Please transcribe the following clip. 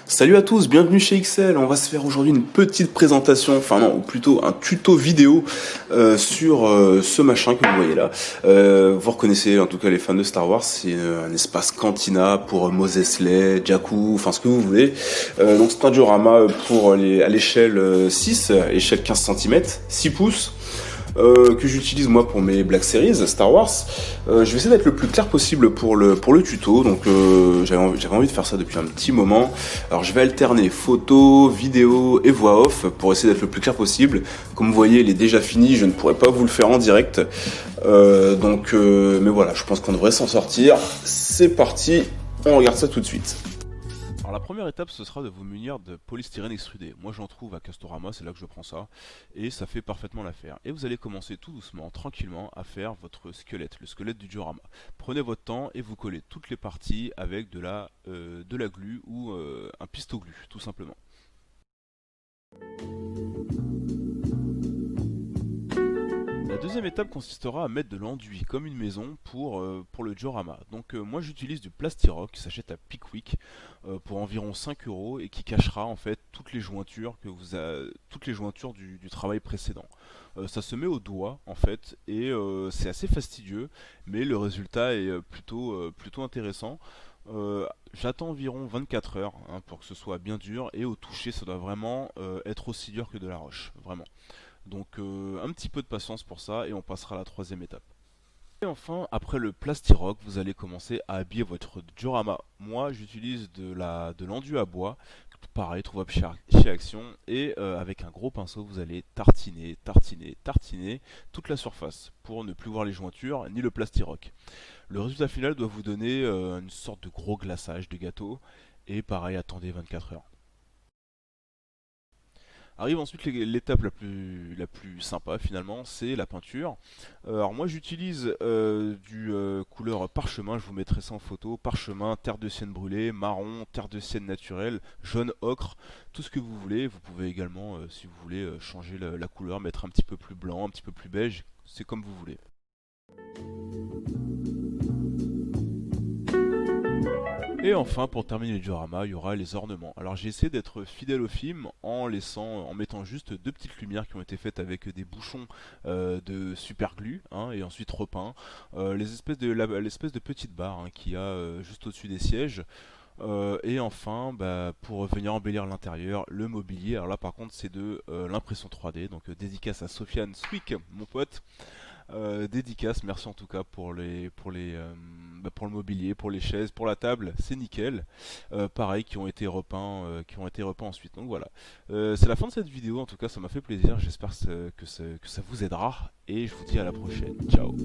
Salut à tous, bienvenue chez XL. On va se faire aujourd'hui une petite présentation, enfin non, ou plutôt un tuto vidéo sur ce machin que vous voyez là. Vous reconnaissez en tout cas les fans de Star Wars, c'est un espace cantina pour Mos Eisley, Jakku, enfin ce que vous voulez. Donc c'est un diorama pour à l'échelle 6, échelle 15 cm, 6 pouces. Que j'utilise moi pour mes Black Series Star Wars. Je vais essayer d'être le plus clair possible pour le tuto, donc j'avais envie de faire ça depuis un petit moment. Alors je vais alterner photo, vidéo et voix off pour essayer d'être le plus clair possible. Comme vous voyez, il est déjà fini, je ne pourrais pas vous le faire en direct. Mais voilà, je pense qu'on devrait s'en sortir. C'est parti, on regarde ça tout de suite. Alors la première étape ce sera de vous munir de polystyrène extrudé. Moi j'en trouve à Castorama, c'est là que je prends ça, et ça fait parfaitement l'affaire. Et vous allez commencer tout doucement, tranquillement, à faire votre squelette, le squelette du diorama. Prenez votre temps et vous collez toutes les parties avec de la glu ou un pisto glu, tout simplement. La deuxième étape consistera à mettre de l'enduit comme une maison pour le diorama. Donc moi j'utilise du Plastirock qui s'achète à Pickwick pour environ 5 € et qui cachera en fait toutes les jointures du travail précédent. Ça se met au doigt en fait et c'est assez fastidieux, mais le résultat est plutôt intéressant. J'attends environ 24 heures pour que ce soit bien dur, et au toucher ça doit vraiment être aussi dur que de la roche, vraiment. Donc un petit peu de patience pour ça et on passera à la troisième étape. Et enfin, après le Plastirock, vous allez commencer à habiller votre diorama. Moi, j'utilise de l'enduit à bois, pareil, trouvable chez Action, et avec un gros pinceau, vous allez tartiner, tartiner, tartiner toute la surface pour ne plus voir les jointures ni le Plastirock. Le résultat final doit vous donner une sorte de gros glaçage de gâteau, et pareil, attendez 24 heures. Arrive ensuite l'étape la plus sympa finalement, c'est la peinture. Alors moi j'utilise du couleur parchemin, je vous mettrai ça en photo, parchemin, terre de sienne brûlée, marron, terre de sienne naturelle, jaune, ocre, tout ce que vous voulez. Vous pouvez également, si vous voulez, changer la couleur, mettre un petit peu plus blanc, un petit peu plus beige, c'est comme vous voulez. Et enfin, pour terminer le diorama, il y aura les ornements. Alors j'ai essayé d'être fidèle au film en mettant juste deux petites lumières qui ont été faites avec des bouchons de super glue, hein, et ensuite repeints. L'espèce de petite barre, hein, qu'il y a juste au-dessus des sièges. Et enfin, pour venir embellir l'intérieur, le mobilier. Alors là par contre c'est de l'impression 3D, donc dédicace à Sofiane Swick, mon pote. Dédicace, merci en tout cas pour le mobilier, pour les chaises, pour la table, c'est nickel. Pareil, qui ont été repeints ensuite. Donc voilà, c'est la fin de cette vidéo. En tout cas, ça m'a fait plaisir. J'espère que ça vous aidera et je vous dis à la prochaine. Ciao.